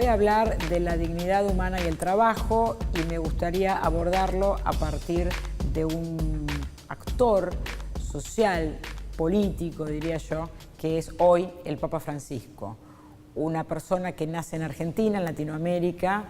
voy a hablar de la dignidad humana y el trabajo y me gustaría abordarlo a partir de un actor social, político, diría yo, que es hoy el Papa Francisco. Una persona que nace en Argentina, en Latinoamérica,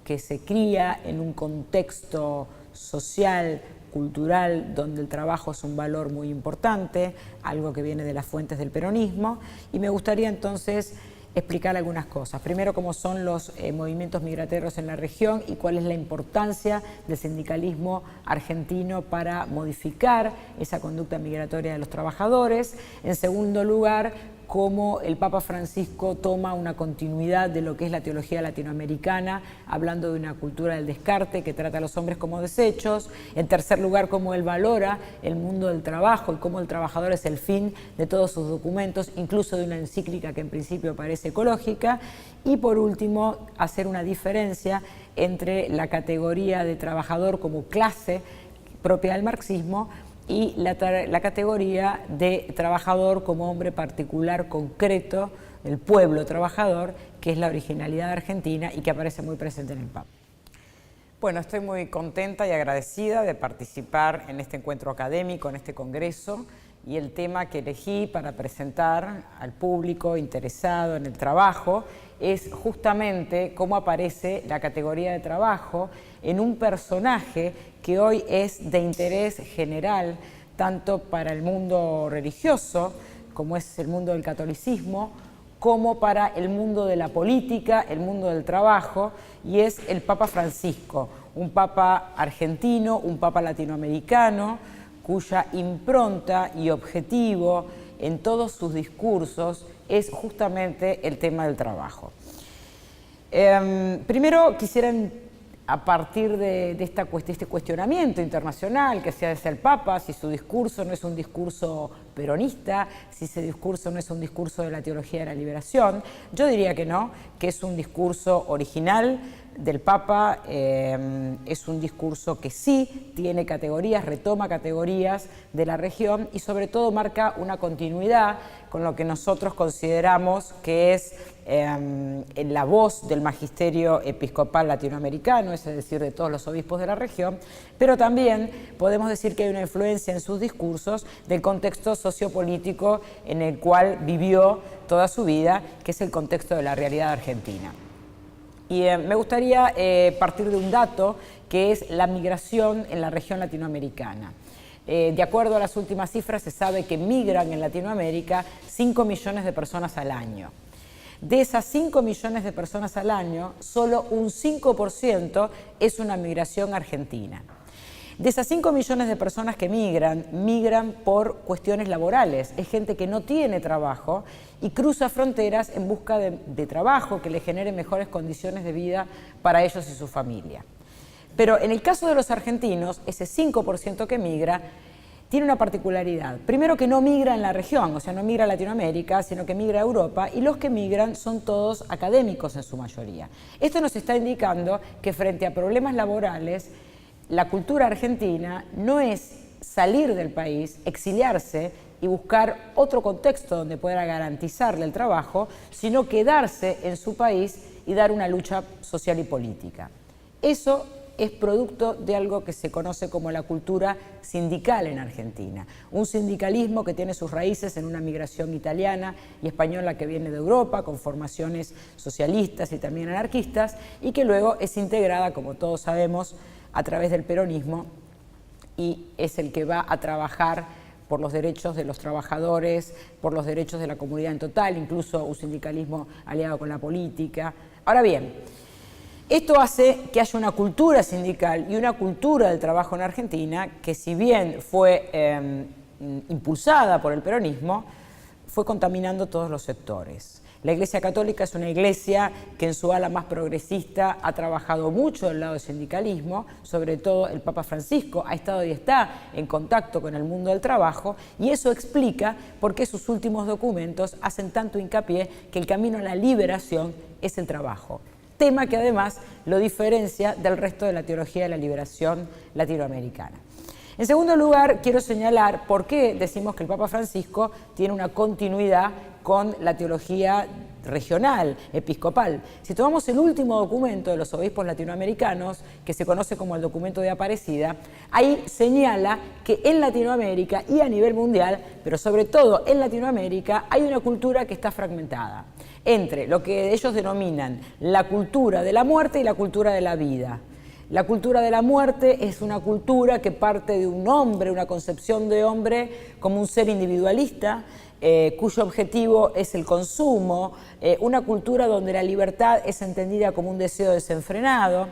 que se cría en un contexto social, cultural, donde el trabajo es un valor muy importante, algo que viene de las fuentes del peronismo, y me gustaría entonces explicar algunas cosas. Primero, cómo son los movimientos migratorios en la región y cuál es la importancia del sindicalismo argentino para modificar esa conducta migratoria de los trabajadores. En segundo lugar, cómo el Papa Francisco toma una continuidad de lo que es la teología latinoamericana, hablando de una cultura del descarte que trata a los hombres como desechos. En tercer lugar, cómo él valora el mundo del trabajo y cómo el trabajador es el fin de todos sus documentos, incluso de una encíclica que en principio parece ecológica. Y por último, hacer una diferencia entre la categoría de trabajador como clase propia del marxismo y la categoría de trabajador como hombre particular, concreto, el pueblo trabajador, que es la originalidad argentina y que aparece muy presente en el Papa. Bueno, estoy muy contenta y agradecida de participar en este encuentro académico, en este congreso, y el tema que elegí para presentar al público interesado en el trabajo es justamente cómo aparece la categoría de trabajo en un personaje que hoy es de interés general, tanto para el mundo religioso, como es el mundo del catolicismo, como para el mundo de la política, el mundo del trabajo, y es el Papa Francisco, un Papa argentino, un Papa latinoamericano, cuya impronta y objetivo en todos sus discursos es justamente el tema del trabajo. Primero quisiera, a partir de este cuestionamiento internacional que se hace el Papa, si su discurso no es un discurso peronista, si ese discurso no es un discurso de la teología de la liberación, yo diría que no, que es un discurso original del Papa, es un discurso que sí tiene categorías, retoma categorías de la región y sobre todo marca una continuidad con lo que nosotros consideramos que es la voz del magisterio episcopal latinoamericano, es decir, de todos los obispos de la región, pero también podemos decir que hay una influencia en sus discursos del contexto sociopolítico en el cual vivió toda su vida, que es el contexto de la realidad argentina. Y me gustaría partir de un dato que es la migración en la región latinoamericana. De acuerdo a las últimas cifras, se sabe que migran en Latinoamérica 5 millones de personas al año. De esas 5 millones de personas al año, solo un 5% es una migración argentina. De esas 5 millones de personas que migran por cuestiones laborales. Es gente que no tiene trabajo y cruza fronteras en busca de trabajo que le genere mejores condiciones de vida para ellos y su familia. Pero en el caso de los argentinos, ese 5% que migra tiene una particularidad. Primero, que no migra en la región, o sea, no migra a Latinoamérica, sino que migra a Europa, y los que migran son todos académicos en su mayoría. Esto nos está indicando que frente a problemas laborales, la cultura argentina no es salir del país, exiliarse y buscar otro contexto donde pueda garantizarle el trabajo, sino quedarse en su país y dar una lucha social y política. Eso es producto de algo que se conoce como la cultura sindical en Argentina. Un sindicalismo que tiene sus raíces en una migración italiana y española que viene de Europa, con formaciones socialistas y también anarquistas, y que luego es integrada, como todos sabemos, a través del peronismo, y es el que va a trabajar por los derechos de los trabajadores, por los derechos de la comunidad en total, incluso un sindicalismo aliado con la política. Ahora bien, esto hace que haya una cultura sindical y una cultura del trabajo en Argentina que, si bien fue impulsada por el peronismo, fue contaminando todos los sectores. La Iglesia Católica es una iglesia que en su ala más progresista ha trabajado mucho del lado del sindicalismo, sobre todo el Papa Francisco ha estado y está en contacto con el mundo del trabajo, y eso explica por qué sus últimos documentos hacen tanto hincapié que el camino a la liberación es el trabajo. Tema que además lo diferencia del resto de la teología de la liberación latinoamericana. En segundo lugar, quiero señalar por qué decimos que el Papa Francisco tiene una continuidad con la teología regional, episcopal. Si tomamos el último documento de los obispos latinoamericanos, que se conoce como el documento de Aparecida, ahí señala que en Latinoamérica y a nivel mundial, pero sobre todo en Latinoamérica, hay una cultura que está fragmentada entre lo que ellos denominan la cultura de la muerte y la cultura de la vida. La cultura de la muerte es una cultura que parte de un hombre, una concepción de hombre como un ser individualista, cuyo objetivo es el consumo, una cultura donde la libertad es entendida como un deseo desenfrenado,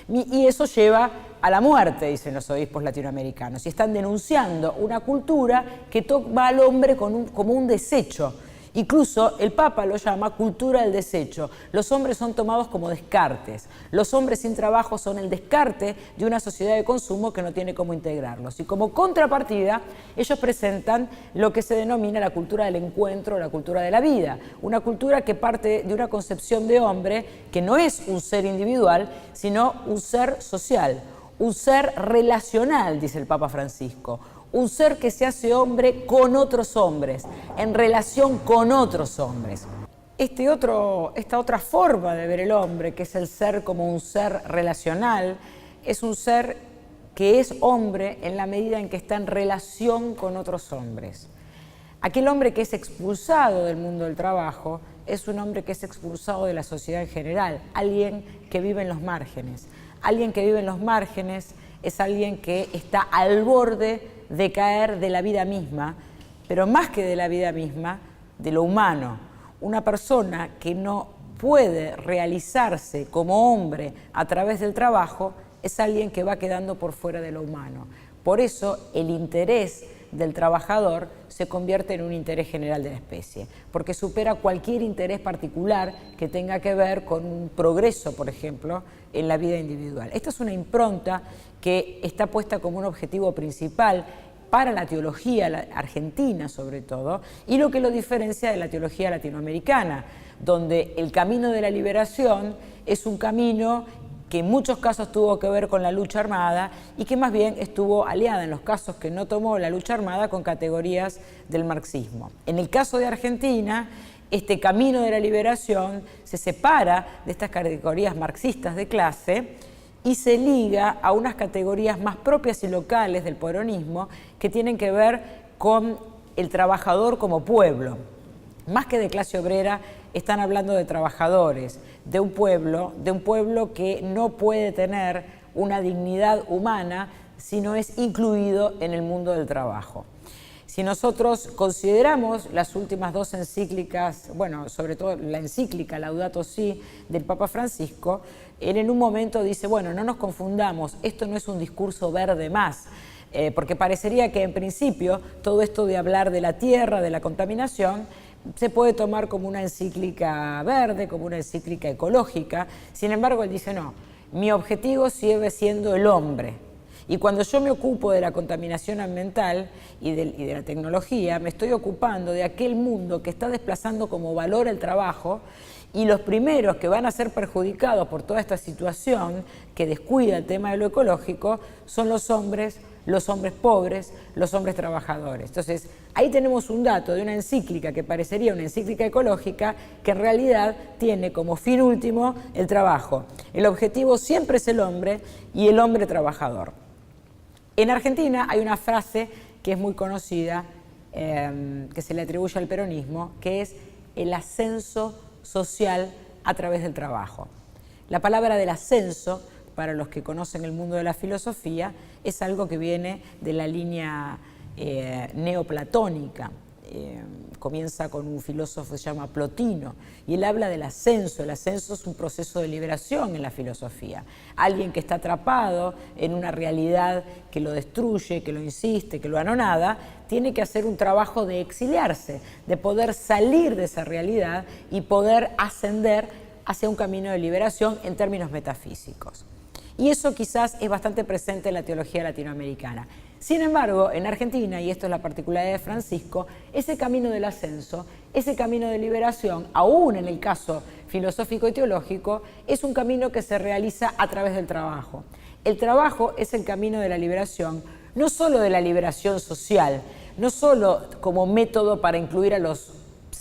y eso lleva a la muerte, dicen los obispos latinoamericanos, y están denunciando una cultura que toma al hombre como un desecho. Incluso el Papa lo llama cultura del desecho. Los hombres son tomados como descartes. Los hombres sin trabajo son el descarte de una sociedad de consumo que no tiene cómo integrarlos. Y como contrapartida, ellos presentan lo que se denomina la cultura del encuentro, la cultura de la vida. Una cultura que parte de una concepción de hombre que no es un ser individual, sino un ser social, un ser relacional, dice el Papa Francisco. Un ser que se hace hombre con otros hombres, en relación con otros hombres. Esta otra forma de ver el hombre, que es el ser como un ser relacional, es un ser que es hombre en la medida en que está en relación con otros hombres. Aquel hombre que es expulsado del mundo del trabajo es un hombre que es expulsado de la sociedad en general, alguien que vive en los márgenes. Alguien que vive en los márgenes es alguien que está al borde de caer de la vida misma, pero más que de la vida misma, de lo humano. Una persona que no puede realizarse como hombre a través del trabajo es alguien que va quedando por fuera de lo humano. Por eso el interés del trabajador se convierte en un interés general de la especie, porque supera cualquier interés particular que tenga que ver con un progreso, por ejemplo, en la vida individual. Esta es una impronta que está puesta como un objetivo principal para la teología argentina, sobre todo, y lo que lo diferencia de la teología latinoamericana, donde el camino de la liberación es un camino que en muchos casos tuvo que ver con la lucha armada y que más bien estuvo aliada en los casos que no tomó la lucha armada con categorías del marxismo. En el caso de Argentina, este camino de la liberación se separa de estas categorías marxistas de clase y se liga a unas categorías más propias y locales del peronismo que tienen que ver con el trabajador como pueblo. Más que de clase obrera, están hablando de trabajadores, de un pueblo que no puede tener una dignidad humana si no es incluido en el mundo del trabajo. Si nosotros consideramos las últimas dos encíclicas, bueno, sobre todo la encíclica Laudato Si del Papa Francisco, él en un momento dice, bueno, no nos confundamos, esto no es un discurso verde más, porque parecería que en principio todo esto de hablar de la tierra, de la contaminación, se puede tomar como una encíclica verde, como una encíclica ecológica. Sin embargo, él dice, no, mi objetivo sigue siendo el hombre. Y cuando yo me ocupo de la contaminación ambiental y de la tecnología, me estoy ocupando de aquel mundo que está desplazando como valor el trabajo, y los primeros que van a ser perjudicados por toda esta situación que descuida el tema de lo ecológico son los hombres pobres, los hombres trabajadores. Entonces, ahí tenemos un dato de una encíclica que parecería una encíclica ecológica que en realidad tiene como fin último el trabajo. El objetivo siempre es el hombre y el hombre trabajador. En Argentina hay una frase que es muy conocida, que se le atribuye al peronismo, que es el ascenso social a través del trabajo. La palabra del ascenso, para los que conocen el mundo de la filosofía, es algo que viene de la línea neoplatónica. Comienza con un filósofo que se llama Plotino, y él habla del ascenso. El ascenso es un proceso de liberación en la filosofía. Alguien que está atrapado en una realidad que lo destruye, que lo insiste, que lo anonada, tiene que hacer un trabajo de exiliarse, de poder salir de esa realidad y poder ascender hacia un camino de liberación en términos metafísicos. Y eso quizás es bastante presente en la teología latinoamericana. Sin embargo, en Argentina, y esto es la particularidad de Francisco, ese camino del ascenso, ese camino de liberación, aún en el caso filosófico y teológico, es un camino que se realiza a través del trabajo. El trabajo es el camino de la liberación, no solo de la liberación social, no solo como método para incluir a los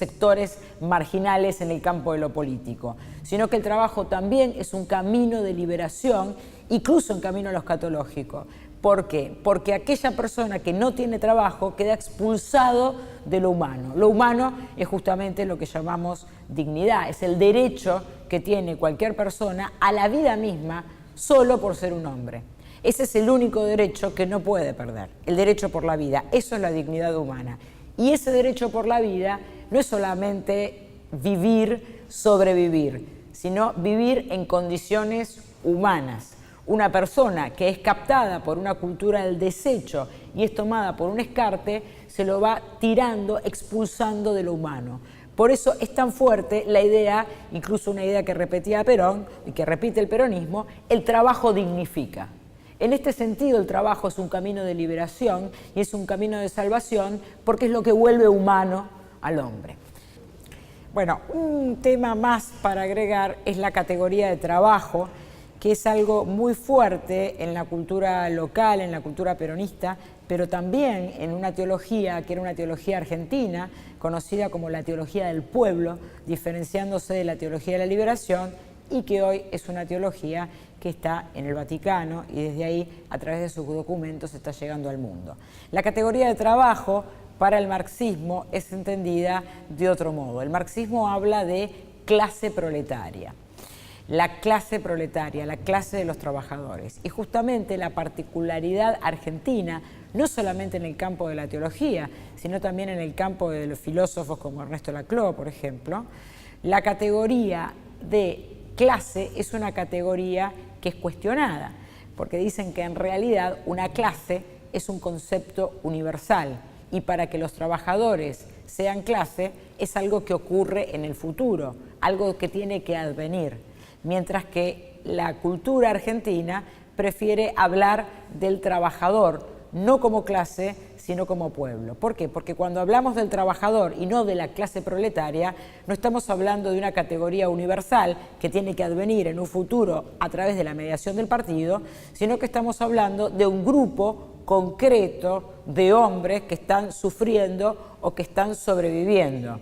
sectores marginales en el campo de lo político, sino que el trabajo también es un camino de liberación, incluso un camino a lo escatológico. ¿Por qué? Porque aquella persona que no tiene trabajo queda expulsado de lo humano. Lo humano es justamente lo que llamamos dignidad, es el derecho que tiene cualquier persona a la vida misma solo por ser un hombre. Ese es el único derecho que no puede perder, el derecho por la vida. Eso es la dignidad humana. Y ese derecho por la vida no es solamente vivir, sobrevivir, sino vivir en condiciones humanas. Una persona que es captada por una cultura del desecho y es tomada por un escarte, se lo va tirando, expulsando de lo humano. Por eso es tan fuerte la idea, incluso una idea que repetía Perón y que repite el peronismo, el trabajo dignifica. En este sentido, el trabajo es un camino de liberación y es un camino de salvación porque es lo que vuelve humano al hombre. Bueno, un tema más para agregar es la categoría de trabajo, que es algo muy fuerte en la cultura local, en la cultura peronista, pero también en una teología que era una teología argentina, conocida como la teología del pueblo, diferenciándose de la teología de la liberación, y que hoy es una teología que está en el Vaticano y desde ahí, a través de sus documentos, está llegando al mundo. La categoría de trabajo para el marxismo es entendida de otro modo. El marxismo habla de clase proletaria. La clase proletaria, la clase de los trabajadores. Y justamente la particularidad argentina, no solamente en el campo de la teología, sino también en el campo de los filósofos como Ernesto Laclau, por ejemplo, la categoría de clase es una categoría que es cuestionada, porque dicen que en realidad una clase es un concepto universal y para que los trabajadores sean clase es algo que ocurre en el futuro, algo que tiene que advenir. Mientras que la cultura argentina prefiere hablar del trabajador, no como clase, sino como pueblo. ¿Por qué? Porque cuando hablamos del trabajador y no de la clase proletaria, no estamos hablando de una categoría universal que tiene que advenir en un futuro a través de la mediación del partido, sino que estamos hablando de un grupo concreto de hombres que están sufriendo o que están sobreviviendo.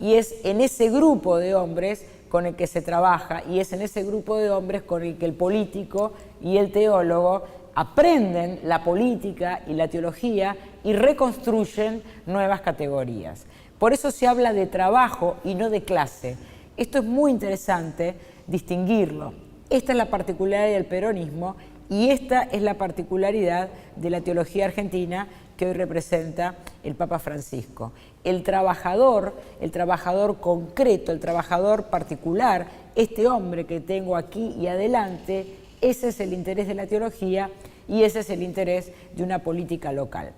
Y es en ese grupo de hombres con el que se trabaja y es en ese grupo de hombres con el que el político y el teólogo aprenden la política y la teología y reconstruyen nuevas categorías. Por eso se habla de trabajo y no de clase. Esto es muy interesante distinguirlo. Esta es la particularidad del peronismo y esta es la particularidad de la teología argentina que hoy representa el Papa Francisco. El trabajador concreto, el trabajador particular, este hombre que tengo aquí y adelante, ese es el interés de la teología y ese es el interés de una política local.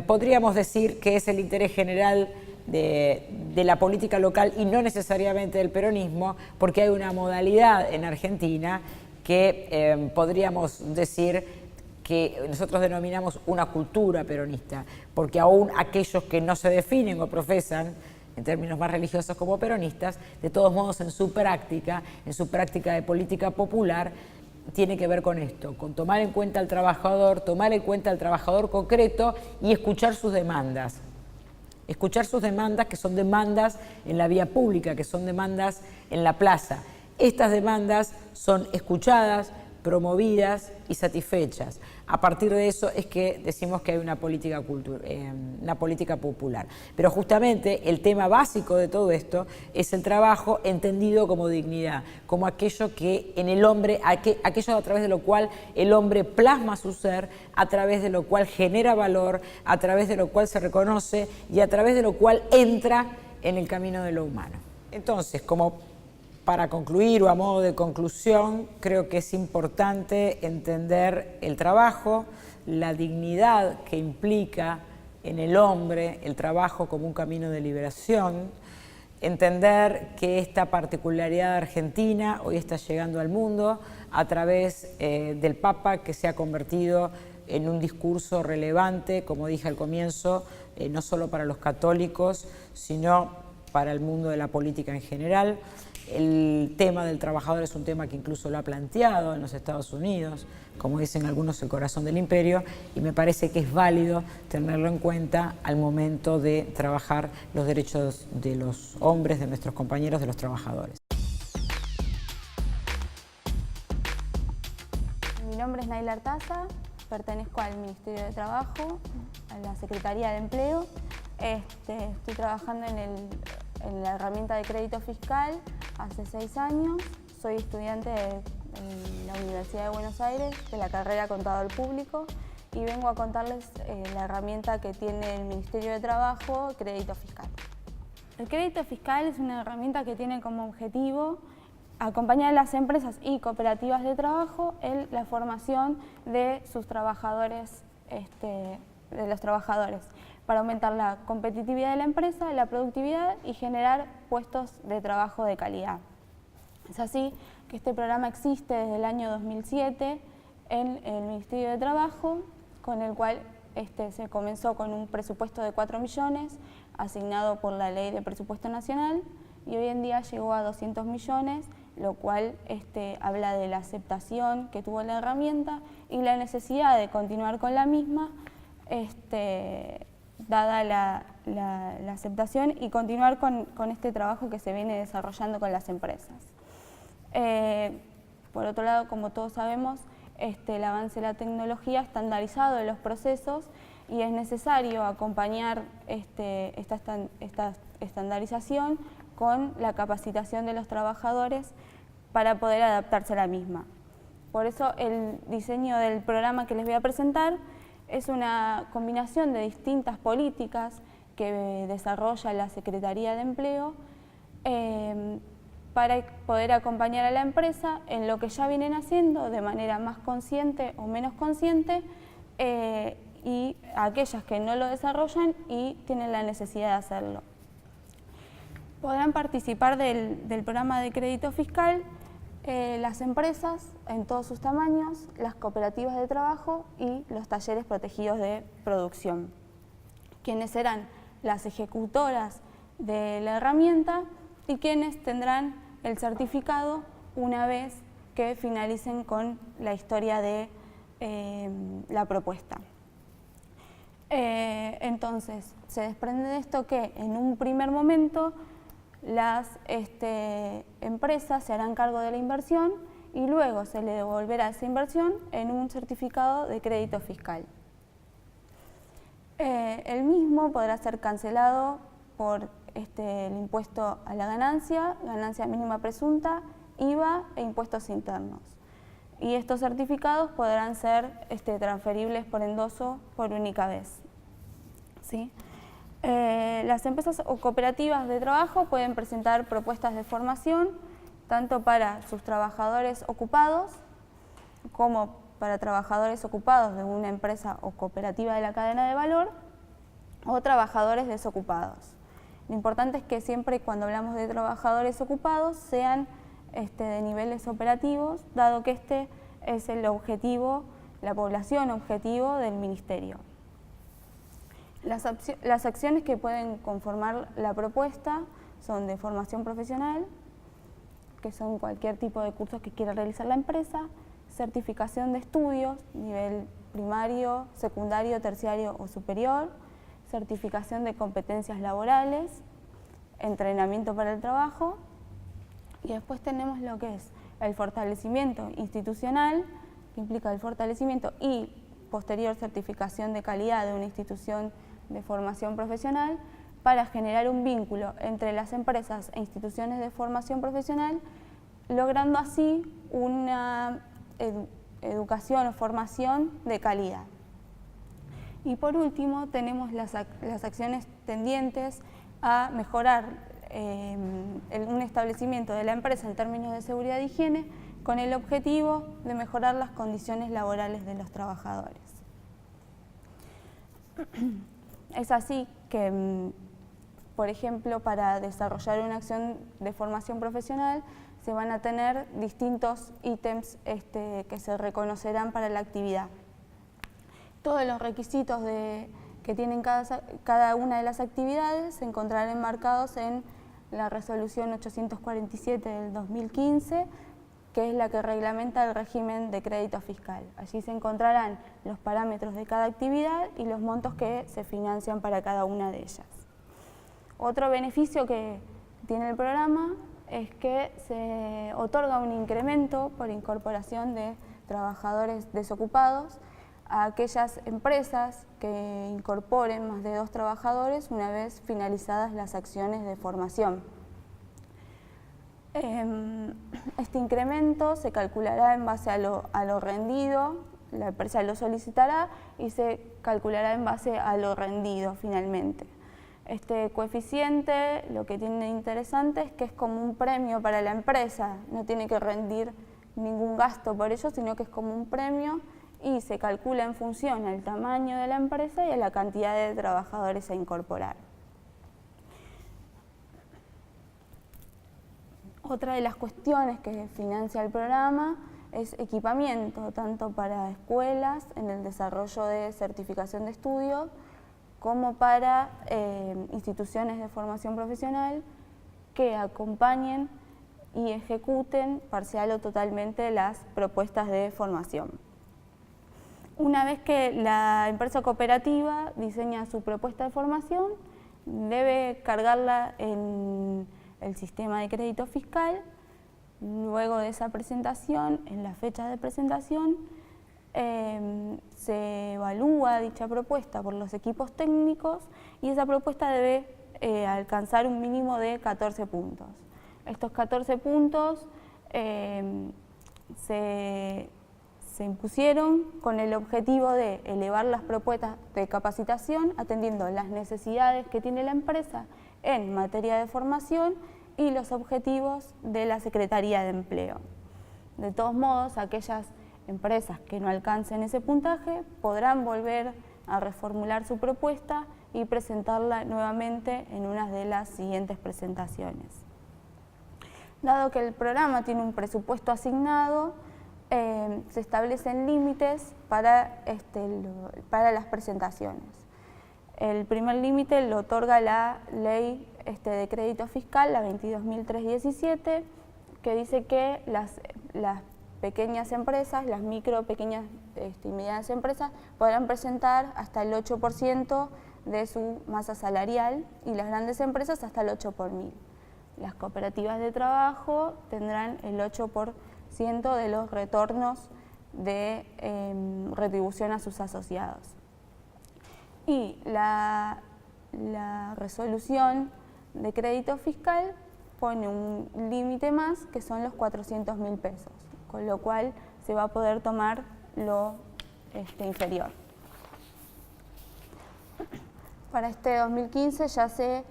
Podríamos decir que es el interés general de la política local y no necesariamente del peronismo, porque hay una modalidad en Argentina que podríamos decir que nosotros denominamos una cultura peronista, porque aún aquellos que no se definen o profesan en términos más religiosos como peronistas, de todos modos en su práctica de política popular, tiene que ver con esto, con tomar en cuenta al trabajador concreto y escuchar sus demandas. Escuchar sus demandas, que son demandas en la vía pública, que son demandas en la plaza. Estas demandas son escuchadas, promovidas y satisfechas. A partir de eso es que decimos que hay una política popular. Pero justamente el tema básico de todo esto es el trabajo entendido como dignidad, como aquello que en el hombre, aquello a través de lo cual el hombre plasma su ser, a través de lo cual genera valor, a través de lo cual se reconoce y a través de lo cual entra en el camino de lo humano. Entonces, como para concluir o a modo de conclusión, creo que es importante entender el trabajo, la dignidad que implica en el hombre el trabajo como un camino de liberación, entender que esta particularidad argentina hoy está llegando al mundo a través del Papa, que se ha convertido en un discurso relevante, como dije al comienzo, no solo para los católicos, sino para el mundo de la política en general. El tema del trabajador es un tema que incluso lo ha planteado en los Estados Unidos, como dicen algunos, el corazón del imperio, y me parece que es válido tenerlo en cuenta al momento de trabajar los derechos de los hombres, de nuestros compañeros, de los trabajadores. Mi nombre es Naila Artaza, pertenezco al Ministerio de Trabajo, a la Secretaría de Empleo. Estoy trabajando en la herramienta de crédito fiscal hace 6 años. Soy estudiante en la Universidad de Buenos Aires de la carrera Contador Público y vengo a contarles la herramienta que tiene el Ministerio de Trabajo, Crédito Fiscal. El crédito fiscal es una herramienta que tiene como objetivo acompañar a las empresas y cooperativas de trabajo en la formación de sus trabajadores, para aumentar la competitividad de la empresa, la productividad y generar puestos de trabajo de calidad. Es así que este programa existe desde el año 2007 en el Ministerio de Trabajo, con el cual se comenzó con un presupuesto de 4 millones asignado por la Ley de Presupuesto Nacional y hoy en día llegó a 200 millones, lo cual habla de la aceptación que tuvo la herramienta y la necesidad de continuar con la misma, dada la aceptación y continuar con este trabajo que se viene desarrollando con las empresas. Por otro lado, como todos sabemos, el avance de la tecnología ha estandarizado los procesos y es necesario acompañar esta estandarización con la capacitación de los trabajadores para poder adaptarse a la misma. Por eso el diseño del programa que les voy a presentar es una combinación de distintas políticas que desarrolla la Secretaría de Empleo para poder acompañar a la empresa en lo que ya vienen haciendo de manera más consciente o menos consciente y a aquellas que no lo desarrollan y tienen la necesidad de hacerlo. Podrán participar del programa de crédito fiscal las empresas en todos sus tamaños, las cooperativas de trabajo y los talleres protegidos de producción, quienes serán las ejecutoras de la herramienta y quienes tendrán el certificado una vez que finalicen con la historia de la propuesta. Entonces, se desprende de esto que en un primer momento las empresas se harán cargo de la inversión y luego se le devolverá esa inversión en un certificado de crédito fiscal. El mismo podrá ser cancelado por el impuesto a la ganancia mínima presunta, IVA e impuestos internos. Y estos certificados podrán ser transferibles por endoso por única vez. ¿Sí? Las empresas o cooperativas de trabajo pueden presentar propuestas de formación tanto para sus trabajadores ocupados como para trabajadores ocupados de una empresa o cooperativa de la cadena de valor o trabajadores desocupados. Lo importante es que siempre cuando hablamos de trabajadores ocupados sean de niveles operativos, dado que este es el objetivo, la población objetivo del Ministerio. Las acciones que pueden conformar la propuesta son de formación profesional, que son cualquier tipo de cursos que quiera realizar la empresa, certificación de estudios, nivel primario, secundario, terciario o superior, certificación de competencias laborales, entrenamiento para el trabajo y después tenemos lo que es el fortalecimiento institucional, que implica el fortalecimiento y posterior certificación de calidad de una institución de formación profesional para generar un vínculo entre las empresas e instituciones de formación profesional, logrando así una educación o formación de calidad. Y por último tenemos las acciones tendientes a mejorar un establecimiento de la empresa en términos de seguridad e higiene con el objetivo de mejorar las condiciones laborales de los trabajadores. Es así que, por ejemplo, para desarrollar una acción de formación profesional se van a tener distintos ítems que se reconocerán para la actividad. Todos los requisitos que tienen cada una de las actividades se encontrarán enmarcados en la resolución 847 del 2015, que es la que reglamenta el régimen de crédito fiscal. Allí se encontrarán los parámetros de cada actividad y los montos que se financian para cada una de ellas. Otro beneficio que tiene el programa es que se otorga un incremento por incorporación de trabajadores desocupados a aquellas empresas que incorporen más de 2 trabajadores una vez finalizadas las acciones de formación. Este incremento se calculará en base a lo rendido, la empresa lo solicitará y se calculará en base a lo rendido finalmente. Este coeficiente lo que tiene interesante es que es como un premio para la empresa, no tiene que rendir ningún gasto por ello, sino que es como un premio y se calcula en función al tamaño de la empresa y a la cantidad de trabajadores a incorporar. Otra de las cuestiones que financia el programa es equipamiento, tanto para escuelas en el desarrollo de certificación de estudio, como para instituciones de formación profesional que acompañen y ejecuten parcial o totalmente las propuestas de formación. Una vez que la empresa cooperativa diseña su propuesta de formación, debe cargarla en el sistema de crédito fiscal. Luego de esa presentación, en la fecha de presentación, se evalúa dicha propuesta por los equipos técnicos y esa propuesta debe alcanzar un mínimo de 14 puntos. Estos 14 puntos se impusieron con el objetivo de elevar las propuestas de capacitación atendiendo las necesidades que tiene la empresa en materia de formación y los objetivos de la Secretaría de Empleo. De todos modos, aquellas empresas que no alcancen ese puntaje podrán volver a reformular su propuesta y presentarla nuevamente en una de las siguientes presentaciones. Dado que el programa tiene un presupuesto asignado, se establecen límites para las presentaciones. El primer límite lo otorga la Ley de Crédito Fiscal, la 22.317, que dice que las pequeñas empresas, las micro, pequeñas y medianas empresas, podrán presentar hasta el 8% de su masa salarial y las grandes empresas hasta el 8 por 1000. Las cooperativas de trabajo tendrán el 8% de los retornos de retribución a sus asociados. Y la resolución de crédito fiscal pone un límite más, que son los 400.000 pesos, con lo cual se va a poder tomar lo inferior. Para este 2015 ya se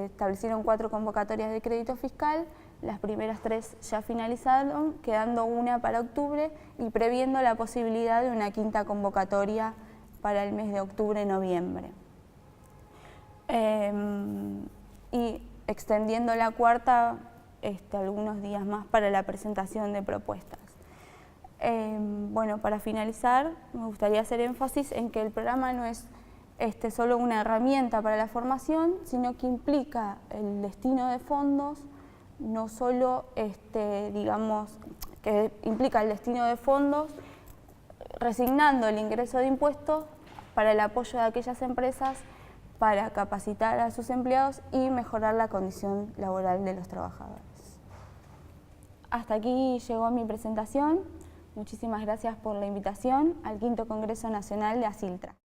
establecieron 4 convocatorias de crédito fiscal. Las primeras 3 ya finalizaron, quedando una para octubre y previendo la posibilidad de una 5ª convocatoria para el mes de octubre-noviembre. Y extendiendo la 4ª algunos días más para la presentación de propuestas. Bueno, para finalizar, me gustaría hacer énfasis en que el programa no es solo una herramienta para la formación, sino que implica el destino de fondos, no solo, digamos, que implica el destino de fondos resignando el ingreso de impuestos para el apoyo de aquellas empresas para capacitar a sus empleados y mejorar la condición laboral de los trabajadores. Hasta aquí llegó mi presentación. Muchísimas gracias por la invitación al 5º Congreso Nacional de ASILTRA.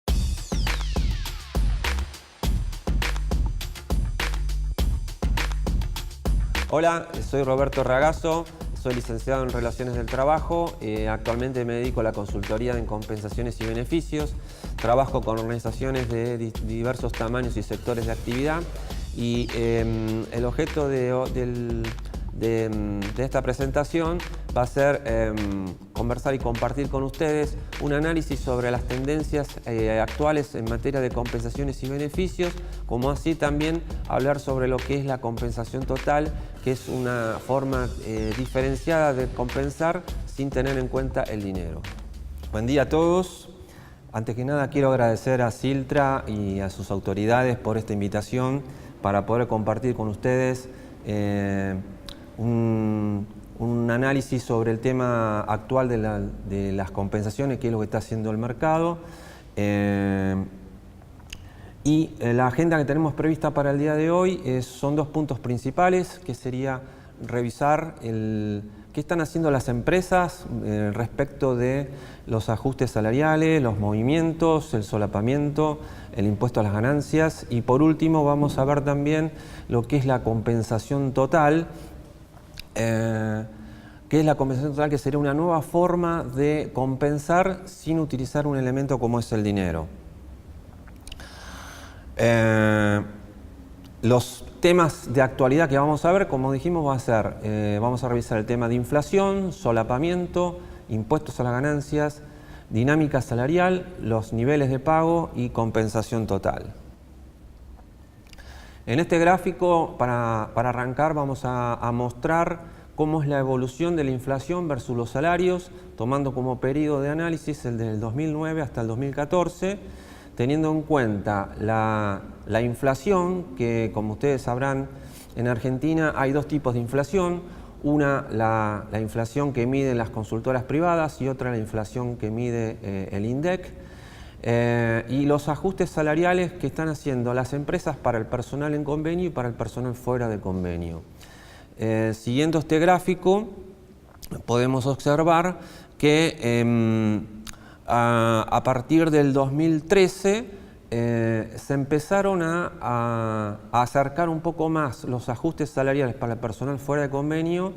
Hola, soy Roberto Ragazzo, soy licenciado en Relaciones del Trabajo. Actualmente me dedico a la consultoría en compensaciones y beneficios. Trabajo con organizaciones de diversos tamaños y sectores de actividad. Y el objeto de esta presentación va a ser conversar y compartir con ustedes un análisis sobre las tendencias actuales en materia de compensaciones y beneficios, como así también hablar sobre lo que es la compensación total, que es una forma diferenciada de compensar sin tener en cuenta el dinero. Buen día a todos. Antes que nada quiero agradecer a Siltra y a sus autoridades por esta invitación para poder compartir con ustedes un análisis sobre el tema actual de las compensaciones, qué es lo que está haciendo el mercado. Y la agenda que tenemos prevista para el día de hoy son dos puntos principales, que sería revisar qué están haciendo las empresas respecto de los ajustes salariales, los movimientos, el solapamiento, el impuesto a las ganancias, y por último vamos a ver también lo que es la compensación total, que sería una nueva forma de compensar sin utilizar un elemento como es el dinero. Los temas de actualidad que vamos a ver, como dijimos, vamos a revisar el tema de inflación, solapamiento, impuestos a las ganancias, dinámica salarial, los niveles de pago y compensación total. En este gráfico, para arrancar, vamos a mostrar cómo es la evolución de la inflación versus los salarios, tomando como periodo de análisis el del 2009 hasta el 2014, teniendo en cuenta la inflación, que como ustedes sabrán, en Argentina hay dos tipos de inflación. Una, la inflación que miden las consultoras privadas, y otra, la inflación que mide el INDEC. Y los ajustes salariales que están haciendo las empresas para el personal en convenio y para el personal fuera de convenio. Siguiendo este gráfico, podemos observar que a partir del 2013 se empezaron a acercar un poco más los ajustes salariales para el personal fuera de convenio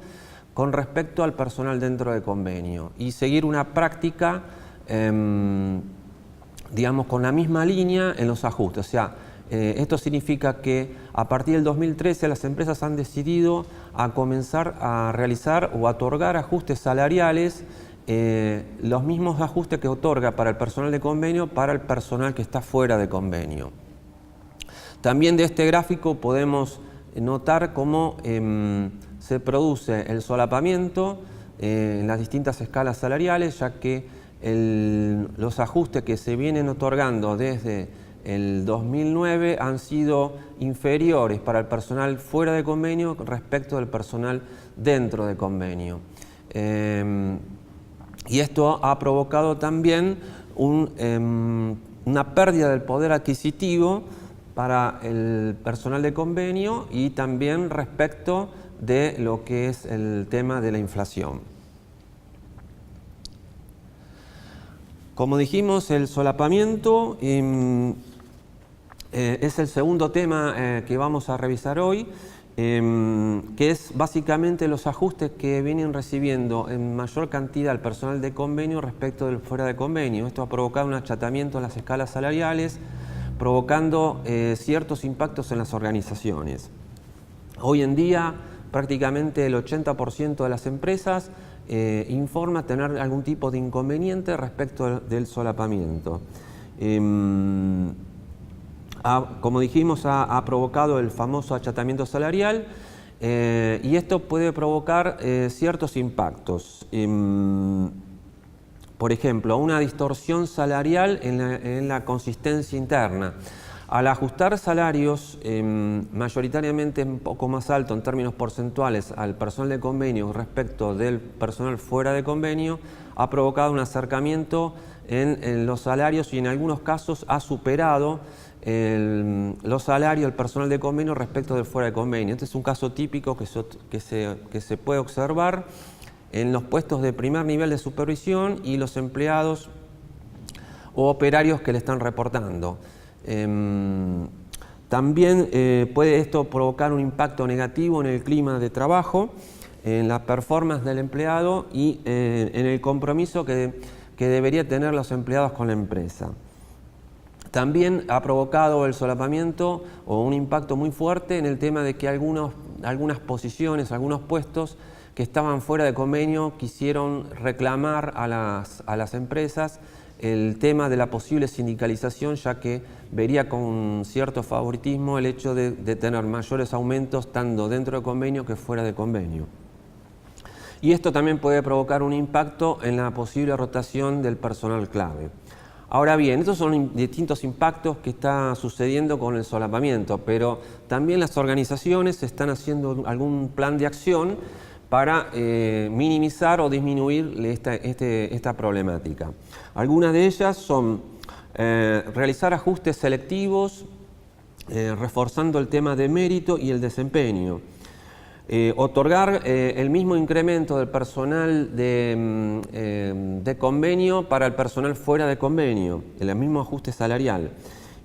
con respecto al personal dentro de convenio, y seguir una práctica, digamos, con la misma línea en los ajustes. O sea, esto significa que a partir del 2013 las empresas han decidido a comenzar a realizar o a otorgar ajustes salariales, los mismos ajustes que otorga para el personal de convenio para el personal que está fuera de convenio. También de este gráfico podemos notar cómo se produce el solapamiento en las distintas escalas salariales, ya que los ajustes que se vienen otorgando desde el 2009 han sido inferiores para el personal fuera de convenio respecto del personal dentro de convenio. Y esto ha provocado también una pérdida del poder adquisitivo para el personal de convenio, y también respecto de lo que es el tema de la inflación. Como dijimos, el solapamiento es el segundo tema que vamos a revisar hoy, que es básicamente los ajustes que vienen recibiendo en mayor cantidad el personal de convenio respecto del fuera de convenio. Esto ha provocado un achatamiento en las escalas salariales, provocando ciertos impactos en las organizaciones. Hoy en día, prácticamente el 80% de las empresas informa tener algún tipo de inconveniente respecto del solapamiento. Como dijimos, ha provocado el famoso achatamiento salarial, y esto puede provocar ciertos impactos. Por ejemplo, una distorsión salarial en la consistencia interna. Al ajustar salarios mayoritariamente un poco más alto en términos porcentuales al personal de convenio respecto del personal fuera de convenio, ha provocado un acercamiento en los salarios, y en algunos casos ha superado los salarios del personal de convenio respecto del fuera de convenio. Este es un caso típico que se puede observar en los puestos de primer nivel de supervisión y los empleados o operarios que le están reportando. También puede esto provocar un impacto negativo en el clima de trabajo, en la performance del empleado y en el compromiso que debería tener los empleados con la empresa. También ha provocado el solapamiento o un impacto muy fuerte en el tema de que algunas posiciones, algunos puestos que estaban fuera de convenio quisieron reclamar a las empresas el tema de la posible sindicalización, ya que vería con cierto favoritismo el hecho de tener mayores aumentos tanto dentro de convenio que fuera de convenio. Y esto también puede provocar un impacto en la posible rotación del personal clave. Ahora bien, estos son distintos impactos que está sucediendo con el solapamiento, pero también las organizaciones están haciendo algún plan de acción para minimizar o disminuir esta problemática. Algunas de ellas son realizar ajustes selectivos, reforzando el tema de mérito y el desempeño. Otorgar el mismo incremento del personal de convenio para el personal fuera de convenio, el mismo ajuste salarial.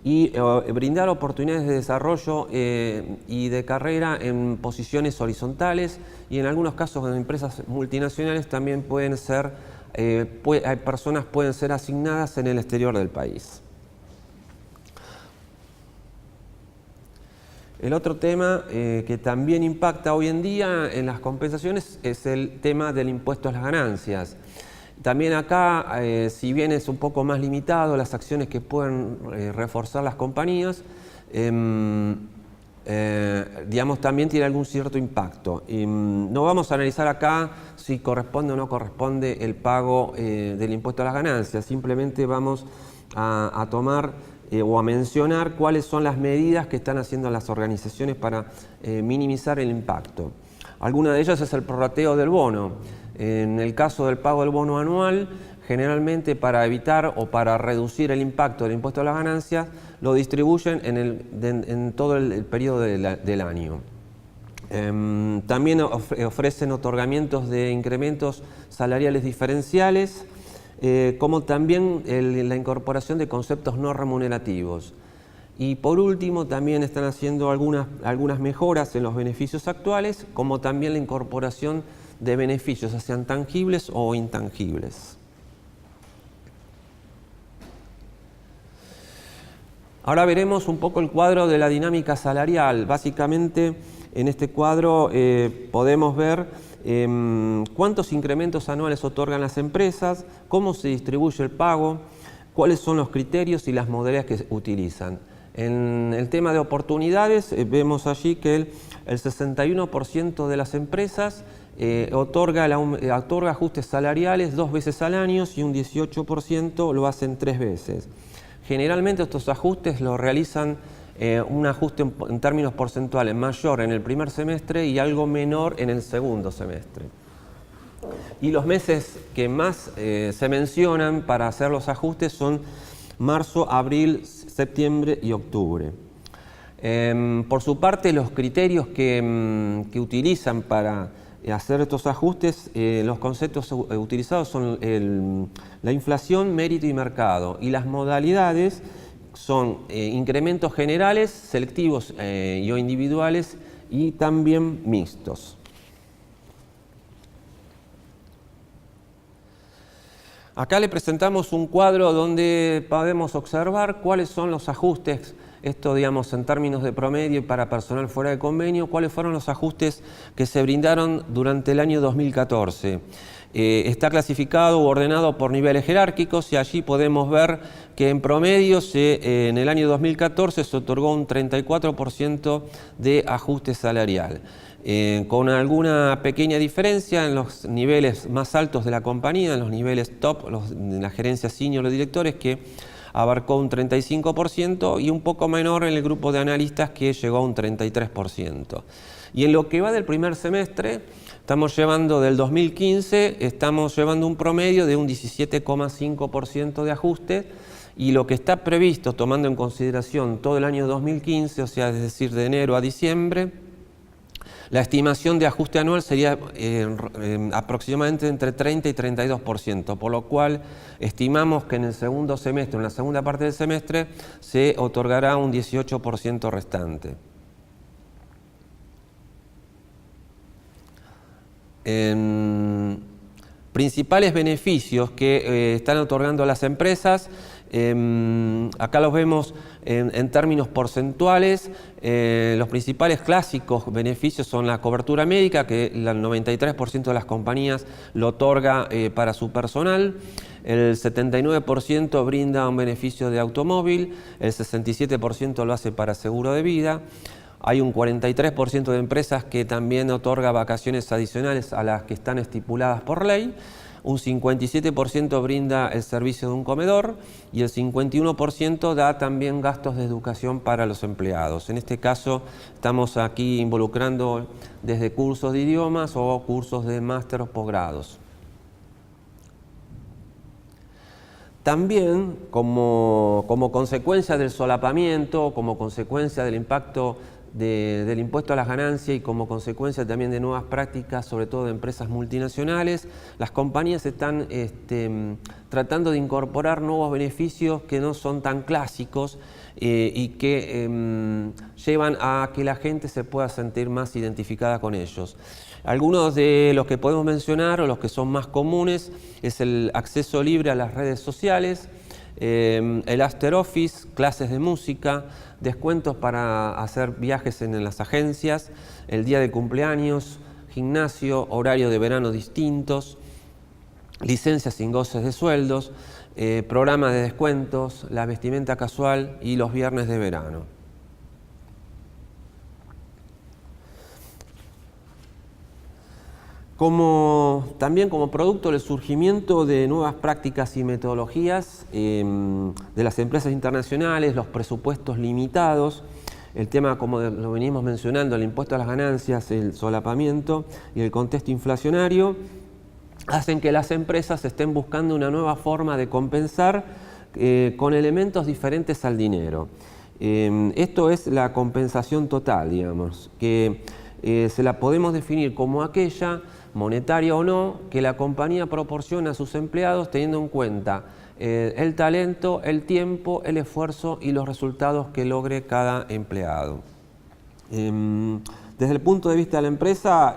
Y brindar oportunidades de desarrollo y de carrera en posiciones horizontales, y en algunos casos en empresas multinacionales también pueden ser, hay personas pueden ser asignadas en el exterior del país. El otro tema que también impacta hoy en día en las compensaciones es el tema del impuesto a las ganancias. También acá, si bien es un poco más limitado las acciones que pueden reforzar las compañías, digamos, también tiene algún cierto impacto. No vamos a analizar acá si corresponde o no corresponde el pago del impuesto a las ganancias, simplemente vamos a tomar o a mencionar cuáles son las medidas que están haciendo las organizaciones para minimizar el impacto. Alguna de ellas es el prorrateo del bono. En el caso del pago del bono anual, generalmente para evitar o para reducir el impacto del impuesto a las ganancias, lo distribuyen en todo el periodo del año. También ofrecen otorgamientos de incrementos salariales diferenciales, como también la incorporación de conceptos no remunerativos. Y por último, también están haciendo algunas mejoras en los beneficios actuales, como también la incorporación de beneficios, ya sean tangibles o intangibles. Ahora veremos un poco el cuadro de la dinámica salarial. Básicamente, en este cuadro podemos ver cuántos incrementos anuales otorgan las empresas, cómo se distribuye el pago, cuáles son los criterios y las modalidades que utilizan. En el tema de oportunidades, vemos allí que el 61% de las empresas otorga ajustes salariales 2 veces al año y un 18% lo hacen 3 veces. Generalmente estos ajustes lo realizan un ajuste en términos porcentuales mayor en el primer semestre y algo menor en el segundo semestre. Y los meses que más se mencionan para hacer los ajustes son marzo, abril, septiembre y octubre. Por su parte, los criterios que utilizan para hacer estos ajustes, los conceptos utilizados son la inflación, mérito y mercado, y las modalidades son incrementos generales, selectivos y o individuales, y también mixtos. Acá le presentamos un cuadro donde podemos observar cuáles son los ajustes, esto digamos en términos de promedio y para personal fuera de convenio, cuáles fueron los ajustes que se brindaron durante el año 2014. Está clasificado o ordenado por niveles jerárquicos y allí podemos ver que en promedio en el año 2014 se otorgó un 34% de ajuste salarial. Con alguna pequeña diferencia en los niveles más altos de la compañía, en los niveles top, de la gerencia senior, los directores, que abarcó un 35%, y un poco menor en el grupo de analistas, que llegó a un 33%. Y en lo que va del primer semestre, estamos llevando del 2015, estamos llevando un promedio de un 17,5% de ajuste, y lo que está previsto, tomando en consideración todo el año 2015, o sea, es decir, de enero a diciembre, la estimación de ajuste anual sería aproximadamente entre 30 y 32%, por lo cual estimamos que en el segundo semestre, en la segunda parte del semestre, se otorgará un 18% restante. Principales beneficios que están otorgando las empresas, acá los vemos en términos porcentuales. Los principales clásicos beneficios son la cobertura médica, que el 93% de las compañías lo otorga para su personal, el 79% brinda un beneficio de automóvil, el 67% lo hace para seguro de vida. Hay un 43% de empresas que también otorga vacaciones adicionales a las que están estipuladas por ley, un 57% brinda el servicio de un comedor y el 51% da también gastos de educación para los empleados. En este caso estamos aquí involucrando desde cursos de idiomas o cursos de máster o posgrados. También, como consecuencia del solapamiento, como consecuencia del impacto del impuesto a las ganancias y como consecuencia también de nuevas prácticas, sobre todo de empresas multinacionales, las compañías están tratando de incorporar nuevos beneficios que no son tan clásicos y que llevan a que la gente se pueda sentir más identificada con ellos. Algunos de los que podemos mencionar o los que son más comunes es el acceso libre a las redes sociales, el After Office, clases de música, descuentos para hacer viajes en las agencias, el día de cumpleaños, gimnasio, horario de verano distintos, licencias sin goces de sueldos, programas de descuentos, la vestimenta casual y los viernes de verano. También como producto del surgimiento de nuevas prácticas y metodologías de las empresas internacionales, los presupuestos limitados, el tema, como lo venimos mencionando, el impuesto a las ganancias, el solapamiento y el contexto inflacionario, hacen que las empresas estén buscando una nueva forma de compensar con elementos diferentes al dinero. Esto es la compensación total, digamos, que se la podemos definir como aquella, monetaria o no, que la compañía proporciona a sus empleados teniendo en cuenta el talento, el tiempo, el esfuerzo y los resultados que logre cada empleado. Desde el punto de vista de la empresa,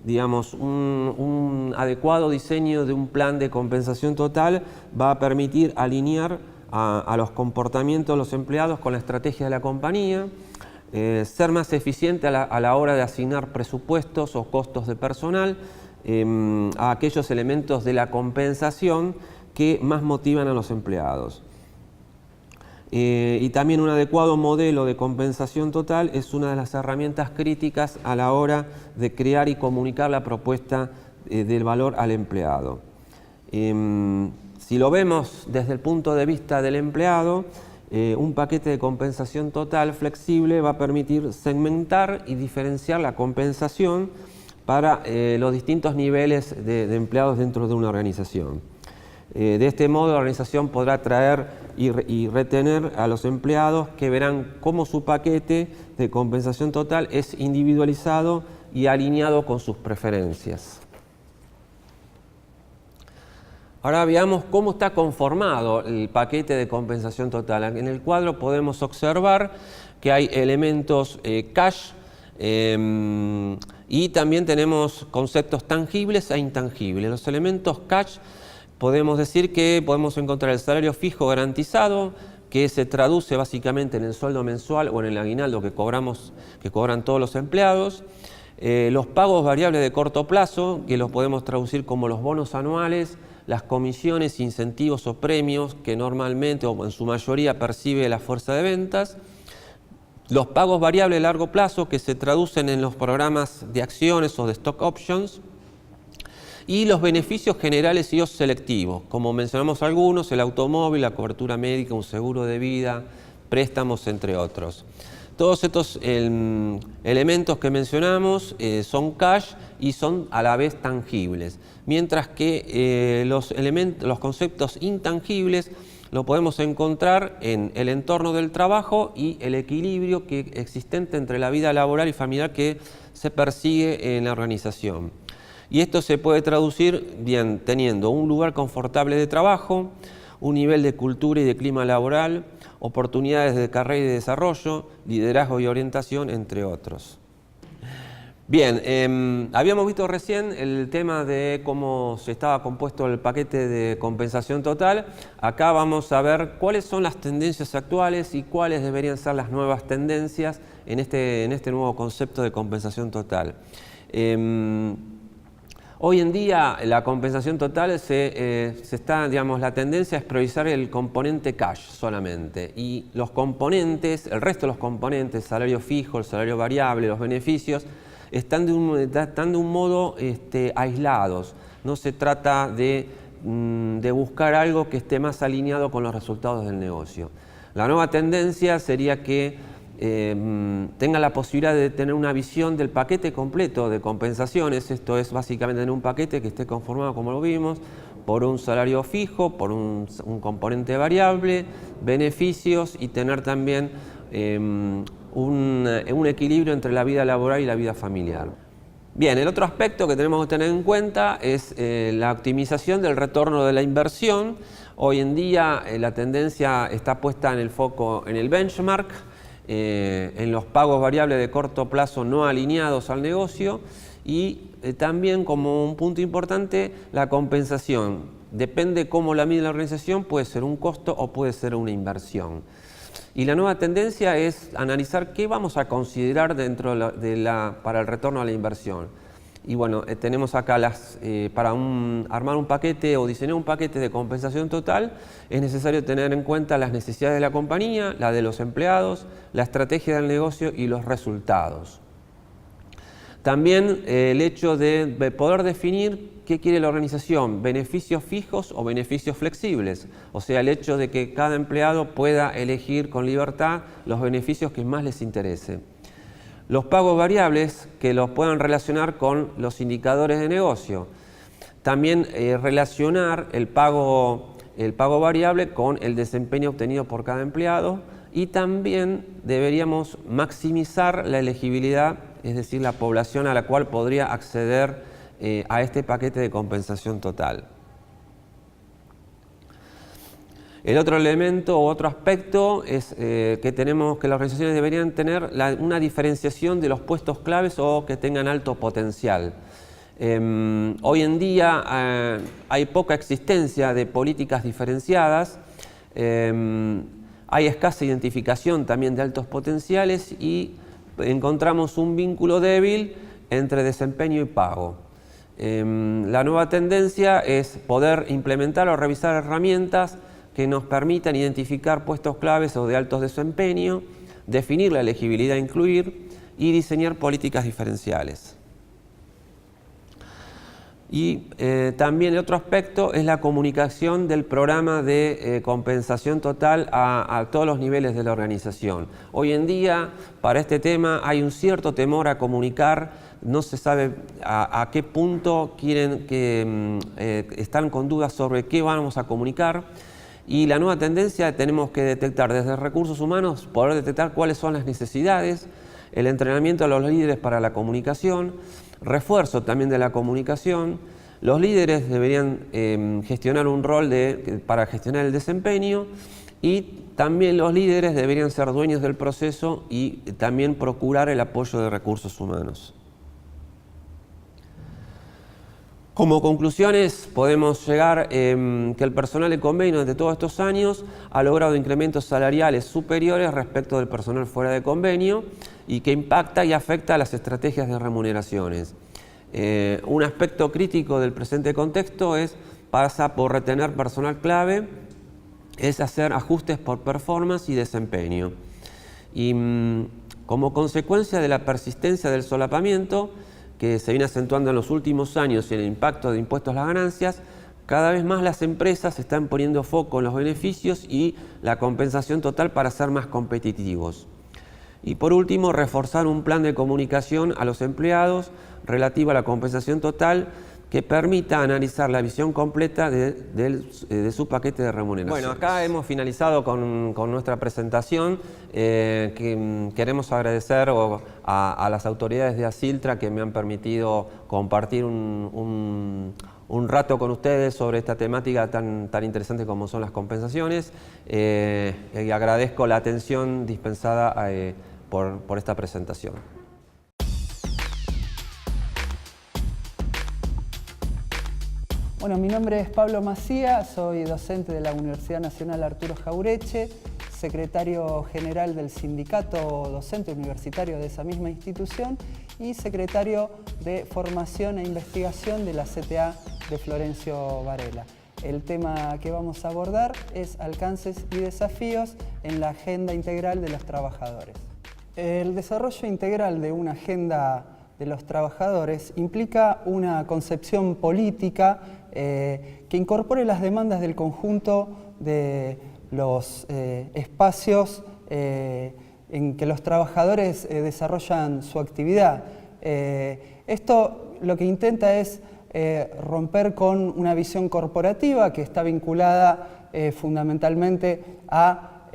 digamos, un adecuado diseño de un plan de compensación total va a permitir alinear a los comportamientos de los empleados con la estrategia de la compañía, ser más eficiente a la hora de asignar presupuestos o costos de personal a aquellos elementos de la compensación que más motivan a los empleados. Y también un adecuado modelo de compensación total es una de las herramientas críticas a la hora de crear y comunicar la propuesta del valor al empleado. Si lo vemos desde el punto de vista del empleado, un paquete de compensación total flexible va a permitir segmentar y diferenciar la compensación para los distintos niveles de empleados dentro de una organización. De este modo, la organización podrá atraer y retener a los empleados que verán cómo su paquete de compensación total es individualizado y alineado con sus preferencias. Ahora veamos cómo está conformado el paquete de compensación total. En el cuadro podemos observar que hay elementos cash y también tenemos conceptos tangibles e intangibles. Los elementos cash podemos decir que podemos encontrar el salario fijo garantizado, que se traduce básicamente en el sueldo mensual o en el aguinaldo que cobran todos los empleados. Los pagos variables de corto plazo, que los podemos traducir como los bonos anuales, las comisiones, incentivos o premios que normalmente o en su mayoría percibe la fuerza de ventas, los pagos variables de largo plazo que se traducen en los programas de acciones o de stock options y los beneficios generales y o selectivos, como mencionamos algunos, el automóvil, la cobertura médica, un seguro de vida, préstamos, entre otros. Todos estos elementos que mencionamos son cash y son a la vez tangibles, mientras que los conceptos intangibles lo podemos encontrar en el entorno del trabajo y el equilibrio existente entre la vida laboral y familiar que se persigue en la organización. Y esto se puede traducir bien teniendo un lugar confortable de trabajo, un nivel de cultura y de clima laboral, oportunidades de carrera y de desarrollo, liderazgo y orientación, entre otros. Bien, habíamos visto recién el tema de cómo se estaba compuesto el paquete de compensación total. Acá vamos a ver cuáles son las tendencias actuales y cuáles deberían ser las nuevas tendencias en este nuevo concepto de compensación total. Hoy en día la compensación total la tendencia es priorizar el componente cash solamente y los componentes, el resto de los componentes, salario fijo, el salario variable, los beneficios, están de un modo aislados. no se trata de buscar algo que esté más alineado con los resultados del negocio. La nueva tendencia sería que tenga la posibilidad de tener una visión del paquete completo de compensaciones. Esto es básicamente tener un paquete que esté conformado, como lo vimos, por un salario fijo, por un componente variable, beneficios y tener también un equilibrio entre la vida laboral y la vida familiar. Bien, el otro aspecto que tenemos que tener en cuenta es la optimización del retorno de la inversión. Hoy en día la tendencia está puesta en el foco en el benchmark, en los pagos variables de corto plazo no alineados al negocio y también como un punto importante la compensación. Depende cómo la mide la organización, puede ser un costo o puede ser una inversión. Y la nueva tendencia es analizar qué vamos a considerar dentro para el retorno a la inversión. Y bueno, tenemos acá para armar un paquete o diseñar un paquete de compensación total, es necesario tener en cuenta las necesidades de la compañía, la de los empleados, la estrategia del negocio y los resultados. También el hecho de poder definir qué quiere la organización, beneficios fijos o beneficios flexibles. O sea, el hecho de que cada empleado pueda elegir con libertad los beneficios que más les interese. Los pagos variables que los puedan relacionar con los indicadores de negocio. También relacionar el pago variable con el desempeño obtenido por cada empleado y también deberíamos maximizar la elegibilidad, es decir, la población a la cual podría acceder a este paquete de compensación total. El otro elemento o otro aspecto es que las organizaciones deberían tener una diferenciación de los puestos claves o que tengan alto potencial. Hoy en día hay poca existencia de políticas diferenciadas, hay escasa identificación también de altos potenciales y encontramos un vínculo débil entre desempeño y pago. La nueva tendencia es poder implementar o revisar herramientas que nos permitan identificar puestos claves o de alto desempeño, definir la elegibilidad a incluir y diseñar políticas diferenciales. Y también el otro aspecto es la comunicación del programa de compensación total a todos los niveles de la organización. Hoy en día, para este tema, hay un cierto temor a comunicar, no se sabe a qué punto están con dudas sobre qué vamos a comunicar. Y la nueva tendencia tenemos que detectar desde recursos humanos, poder detectar cuáles son las necesidades, el entrenamiento a los líderes para la comunicación, refuerzo también de la comunicación. Los líderes deberían gestionar un rol para gestionar el desempeño y también los líderes deberían ser dueños del proceso y también procurar el apoyo de recursos humanos. Como conclusiones podemos llegar que el personal de convenio durante todos estos años ha logrado incrementos salariales superiores respecto del personal fuera de convenio y que impacta y afecta a las estrategias de remuneraciones. Un aspecto crítico del presente contexto pasa por retener personal clave, es hacer ajustes por performance y desempeño. Y como consecuencia de la persistencia del solapamiento, que se viene acentuando en los últimos años y el impacto de impuestos a las ganancias, cada vez más las empresas están poniendo foco en los beneficios y la compensación total para ser más competitivos. Y por último, reforzar un plan de comunicación a los empleados relativo a la compensación total que permita analizar la visión completa de su paquete de remuneración. Bueno, acá hemos finalizado con nuestra presentación. Queremos agradecer a las autoridades de Asiltra que me han permitido compartir un rato con ustedes sobre esta temática tan interesante como son las compensaciones. Y agradezco la atención dispensada por esta presentación. Bueno, mi nombre es Pablo Macía, soy docente de la Universidad Nacional Arturo Jauretche, secretario general del sindicato docente universitario de esa misma institución y secretario de formación e investigación de la CTA de Florencio Varela. El tema que vamos a abordar es alcances y desafíos en la agenda integral de los trabajadores. El desarrollo integral de una agenda de los trabajadores implica una concepción política que incorpore las demandas del conjunto de los espacios en que los trabajadores desarrollan su actividad. Esto lo que intenta es romper con una visión corporativa que está vinculada fundamentalmente a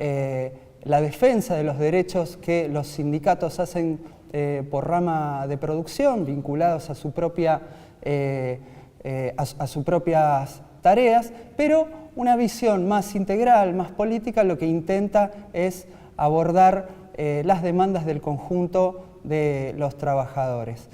la defensa de los derechos que los sindicatos hacen por rama de producción, vinculados a sus propias tareas, pero una visión más integral, más política, lo que intenta es abordar las demandas del conjunto de los trabajadores.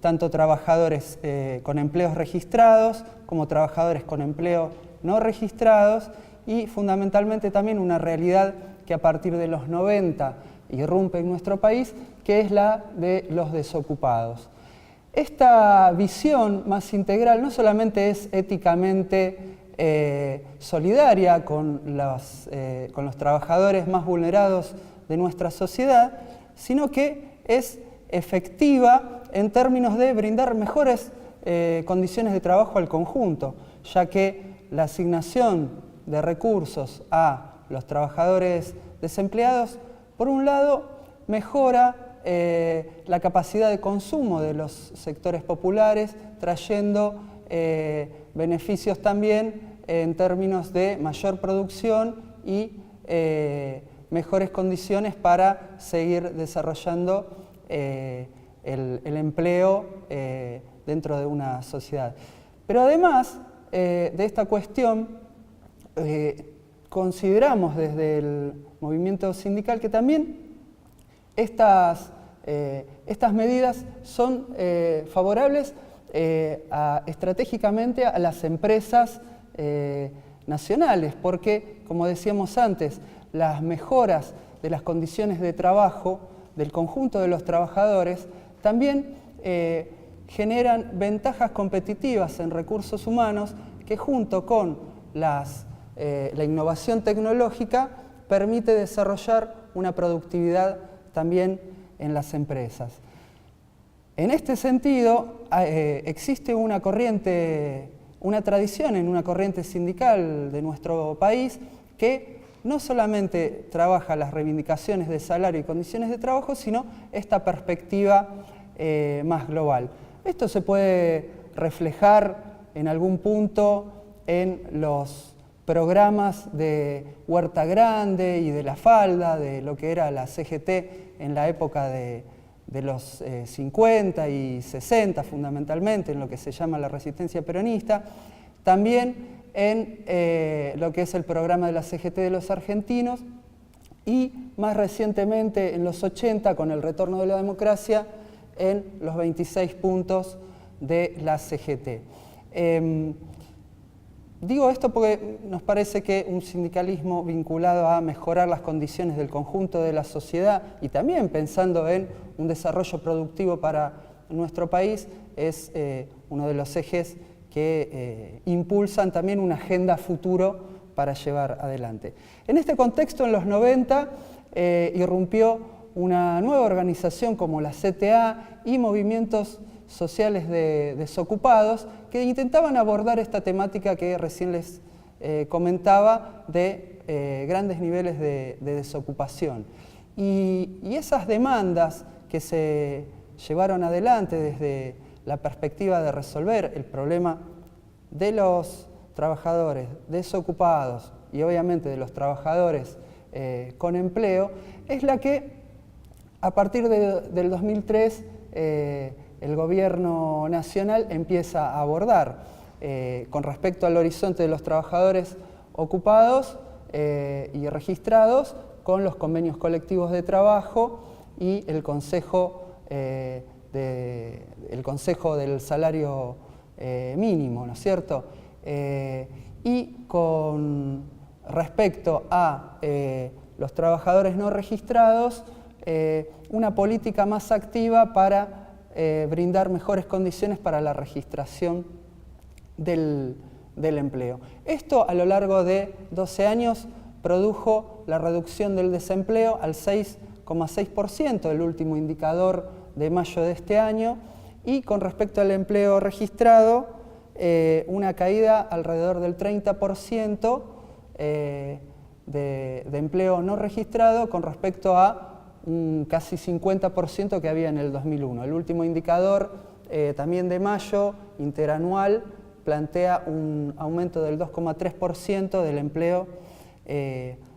Tanto trabajadores con empleos registrados como trabajadores con empleo no registrados, y fundamentalmente también una realidad que a partir de los 90 irrumpe en nuestro país, que es la de los desocupados. Esta visión más integral no solamente es éticamente solidaria con los trabajadores más vulnerados de nuestra sociedad, sino que es efectiva en términos de brindar mejores condiciones de trabajo al conjunto, ya que la asignación de recursos a los trabajadores desempleados, por un lado, mejora la capacidad de consumo de los sectores populares, trayendo beneficios también en términos de mayor producción y mejores condiciones para seguir desarrollando el empleo dentro de una sociedad. Pero además de esta cuestión, consideramos desde el movimiento sindical que también estas medidas son favorables estratégicamente a las empresas nacionales, porque, como decíamos antes, las mejoras de las condiciones de trabajo del conjunto de los trabajadores también generan ventajas competitivas en recursos humanos que, junto con la innovación tecnológica, permite desarrollar una productividad también en las empresas. En este sentido, existe una tradición en una corriente sindical de nuestro país que no solamente trabaja las reivindicaciones de salario y condiciones de trabajo, sino esta perspectiva más global. Esto se puede reflejar en algún punto en los programas de Huerta Grande y de La Falda, de lo que era la CGT en la época de los 50 y 60, fundamentalmente, en lo que se llama la resistencia peronista, también en lo que es el programa de la CGT de los argentinos, y más recientemente en los 80, con el retorno de la democracia, en los 26 puntos de la CGT. Digo esto porque nos parece que un sindicalismo vinculado a mejorar las condiciones del conjunto de la sociedad y también pensando en un desarrollo productivo para nuestro país es uno de los ejes que impulsan también una agenda futuro para llevar adelante. En este contexto, en los 90, irrumpió una nueva organización como la CTA y movimientos sociales de desocupados que intentaban abordar esta temática que recién les comentaba de grandes niveles de desocupación. Y esas demandas que se llevaron adelante desde la perspectiva de resolver el problema de los trabajadores desocupados y obviamente de los trabajadores con empleo, es la que a partir del 2003 el gobierno nacional empieza a abordar con respecto al horizonte de los trabajadores ocupados y registrados con los convenios colectivos de trabajo y el Consejo del Salario Mínimo, ¿no es cierto? Y con respecto a los trabajadores no registrados, una política más activa para brindar mejores condiciones para la registración del empleo. Esto a lo largo de 12 años produjo la reducción del desempleo al 6,6%, el último indicador de mayo de este año, y con respecto al empleo registrado, una caída alrededor del 30% de empleo no registrado con respecto a un casi 50% que había en el 2001. El último indicador, también de mayo, interanual, plantea un aumento del 2,3% del empleo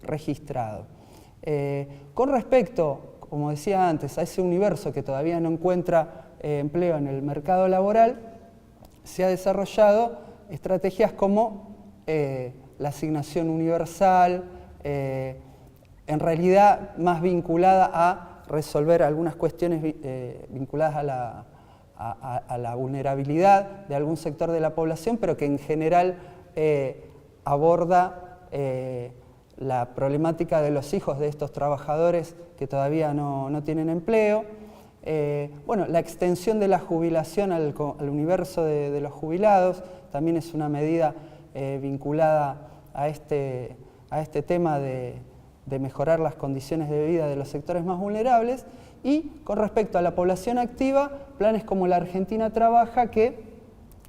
registrado. Con respecto, como decía antes, a ese universo que todavía no encuentra empleo en el mercado laboral, se ha desarrollado estrategias como la asignación universal, en realidad más vinculada a resolver algunas cuestiones vinculadas a la vulnerabilidad de algún sector de la población, pero que en general aborda la problemática de los hijos de estos trabajadores que todavía no tienen empleo. Bueno, la extensión de la jubilación al universo de los jubilados también es una medida vinculada a este tema de mejorar las condiciones de vida de los sectores más vulnerables. Y con respecto a la población activa, planes como la Argentina Trabaja, que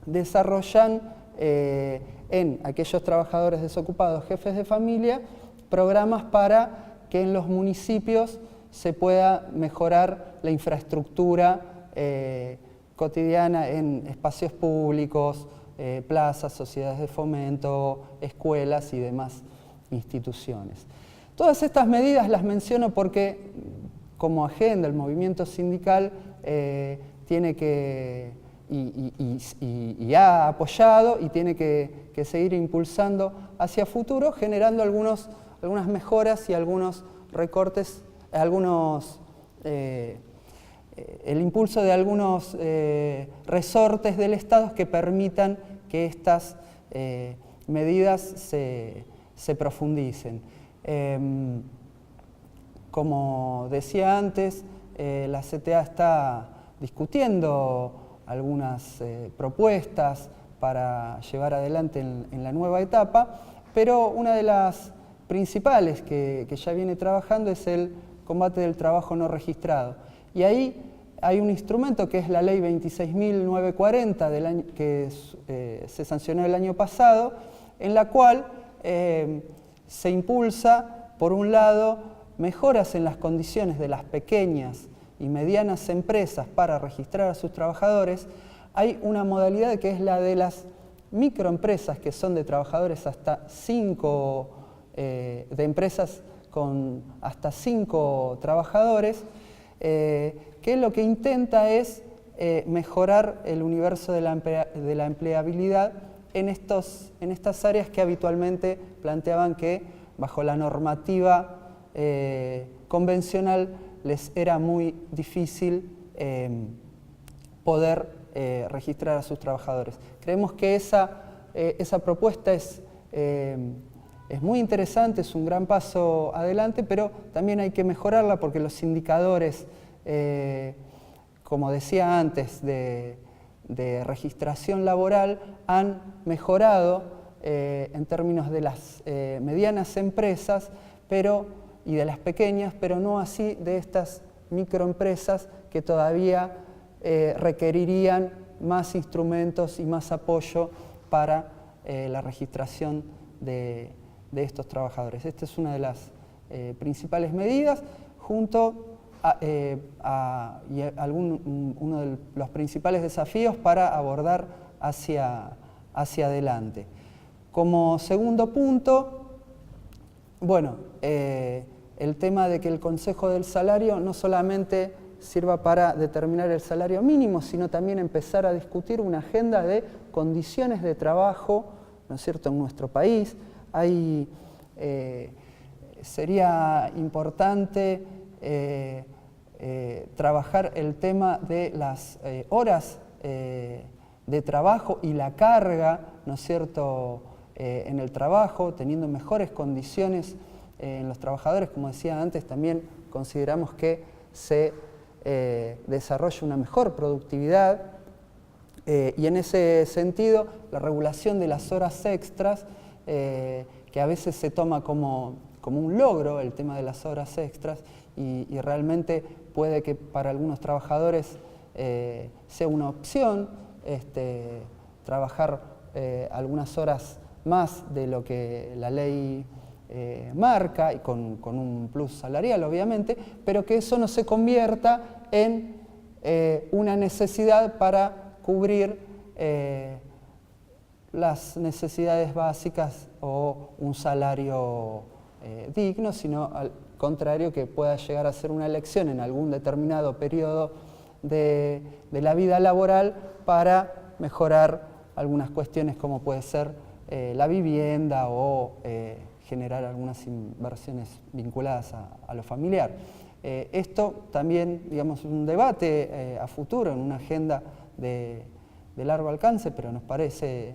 desarrollan en aquellos trabajadores desocupados, jefes de familia, programas para que en los municipios se pueda mejorar la infraestructura cotidiana en espacios públicos, plazas, sociedades de fomento, escuelas y demás instituciones. Todas estas medidas las menciono porque, como agenda, el movimiento sindical tiene que, y ha apoyado y tiene que seguir impulsando hacia futuro, generando algunas mejoras y algunos recortes, el impulso de algunos resortes del Estado que permitan que estas medidas se profundicen. Como decía antes, la CTA está discutiendo algunas propuestas para llevar adelante en la nueva etapa, pero una de las principales que ya viene trabajando es el combate del trabajo no registrado. Y ahí hay un instrumento que es la Ley 26.940 que se sancionó el año pasado, en la cual se impulsa, por un lado, mejoras en las condiciones de las pequeñas y medianas empresas para registrar a sus trabajadores. Hay una modalidad que es la de las microempresas, que son de trabajadores hasta 5, de empresas con hasta 5 trabajadores, que lo que intenta es mejorar el universo de la empleabilidad en estas áreas que habitualmente planteaban que bajo la normativa convencional les era muy difícil poder registrar a sus trabajadores. Creemos que esa propuesta es muy interesante, es un gran paso adelante, pero también hay que mejorarla porque los indicadores, como decía antes, de registración laboral han mejorado en términos de las medianas empresas y de las pequeñas, pero no así de estas microempresas que todavía requerirían más instrumentos y más apoyo para la registración de estos trabajadores. Esta es una de las principales medidas, junto a uno de los principales desafíos para abordar hacia adelante. Como segundo punto, bueno, el tema de que el Consejo del Salario no solamente sirva para determinar el salario mínimo, sino también empezar a discutir una agenda de condiciones de trabajo, ¿no es cierto?, en nuestro país. Sería importante trabajar el tema de las horas de trabajo y la carga, ¿no es cierto?, en el trabajo, teniendo mejores condiciones en los trabajadores. Como decía antes, también consideramos que se desarrolle una mejor productividad y en ese sentido la regulación de las horas extras, que a veces se toma como un logro el tema de las horas extras y realmente puede que para algunos trabajadores sea una opción trabajar algunas horas más de lo que la ley marca, y con un plus salarial obviamente, pero que eso no se convierta en una necesidad para cubrir las necesidades básicas o un salario digno, sino al contrario, que pueda llegar a ser una elección en algún determinado periodo de la vida laboral para mejorar algunas cuestiones como puede ser la vivienda o generar algunas inversiones vinculadas a lo familiar. Esto también, digamos, es un debate a futuro en una agenda de largo alcance, pero nos parece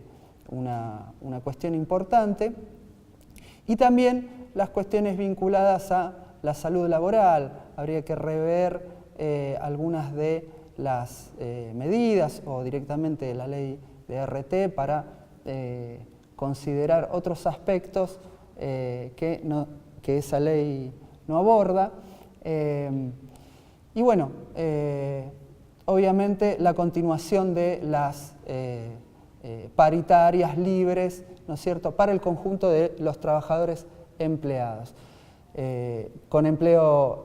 una cuestión importante. Y también las cuestiones vinculadas a la salud laboral. Habría que rever algunas de las medidas o directamente la ley de RT para considerar otros aspectos que esa ley no aborda. Y bueno, obviamente la continuación de las paritarias libres, ¿no es cierto?, para el conjunto de los trabajadores empleados, con empleo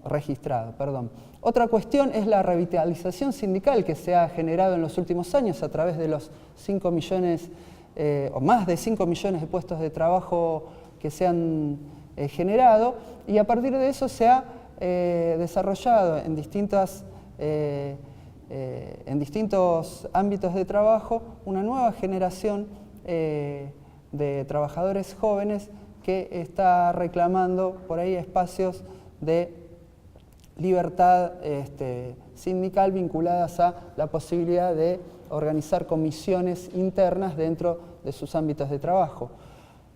registrado, perdón. Otra cuestión es la revitalización sindical que se ha generado en los últimos años a través de los 5 millones o más de 5 millones de puestos de trabajo que se han generado, y a partir de eso se ha desarrollado en distintos ámbitos de trabajo una nueva generación de trabajadores jóvenes que está reclamando por ahí espacios de libertad sindical vinculadas a la posibilidad de organizar comisiones internas dentro de sus ámbitos de trabajo.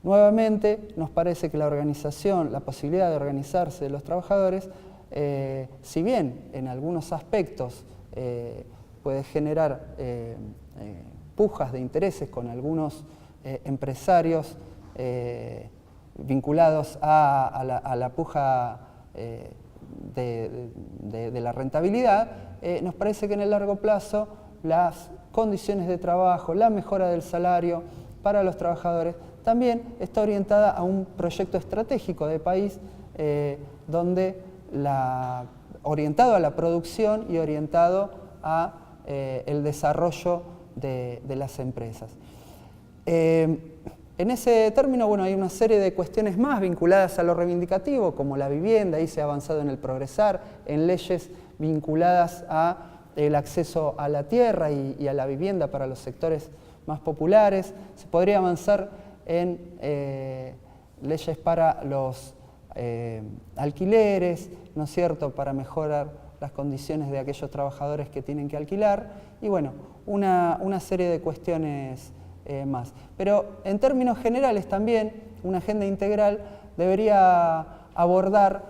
Nuevamente, nos parece que la organización, la posibilidad de organizarse de los trabajadores, si bien en algunos aspectos puede generar pujas de intereses con algunos empresarios vinculados a la puja de la rentabilidad, nos parece que en el largo plazo las condiciones de trabajo, la mejora del salario para los trabajadores también está orientada a un proyecto estratégico de país orientado a la producción y orientado a el desarrollo de las empresas. En ese término, bueno, hay una serie de cuestiones más vinculadas a lo reivindicativo, como la vivienda, ahí se ha avanzado en el progresar, en leyes vinculadas al acceso a la tierra y a la vivienda para los sectores más populares. Se podría avanzar en leyes para los alquileres, ¿no es cierto?, para mejorar las condiciones de aquellos trabajadores que tienen que alquilar, y bueno, una serie de cuestiones más. Pero en términos generales también, una agenda integral debería abordar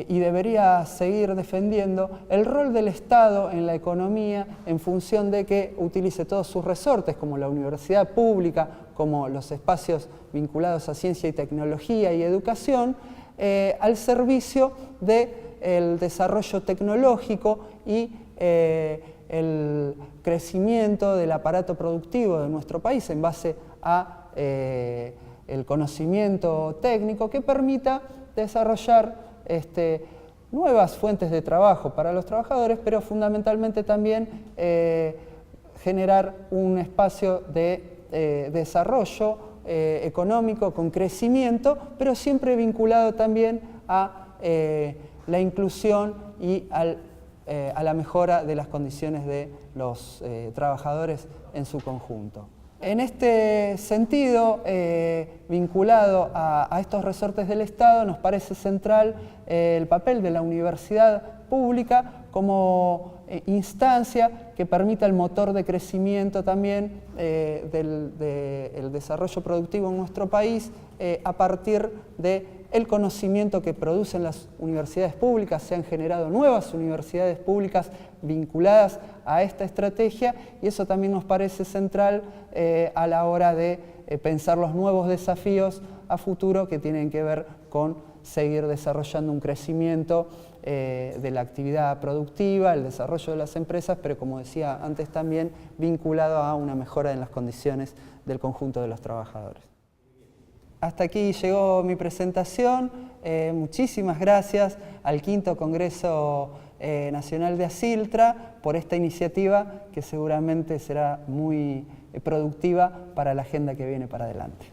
y debería seguir defendiendo el rol del Estado en la economía en función de que utilice todos sus resortes, como la universidad pública, como los espacios vinculados a ciencia y tecnología y educación, al servicio del desarrollo tecnológico y el crecimiento del aparato productivo de nuestro país en base a el conocimiento técnico que permita desarrollar nuevas fuentes de trabajo para los trabajadores, pero fundamentalmente también generar un espacio de desarrollo económico con crecimiento, pero siempre vinculado también a la inclusión y a la mejora de las condiciones de los trabajadores en su conjunto. En este sentido, vinculado a estos resortes del Estado, nos parece central el papel de la universidad pública como instancia que permita el motor de crecimiento también del desarrollo productivo en nuestro país a partir del conocimiento que producen las universidades públicas. Se han generado nuevas universidades públicas vinculadas a esta estrategia y eso también nos parece central a la hora de pensar los nuevos desafíos a futuro que tienen que ver con seguir desarrollando un crecimiento de la actividad productiva, el desarrollo de las empresas, pero como decía antes también vinculado a una mejora en las condiciones del conjunto de los trabajadores. Hasta aquí llegó mi presentación. Muchísimas gracias al quinto Congreso Nacional de Asiltra por esta iniciativa que seguramente será muy productiva para la agenda que viene para adelante.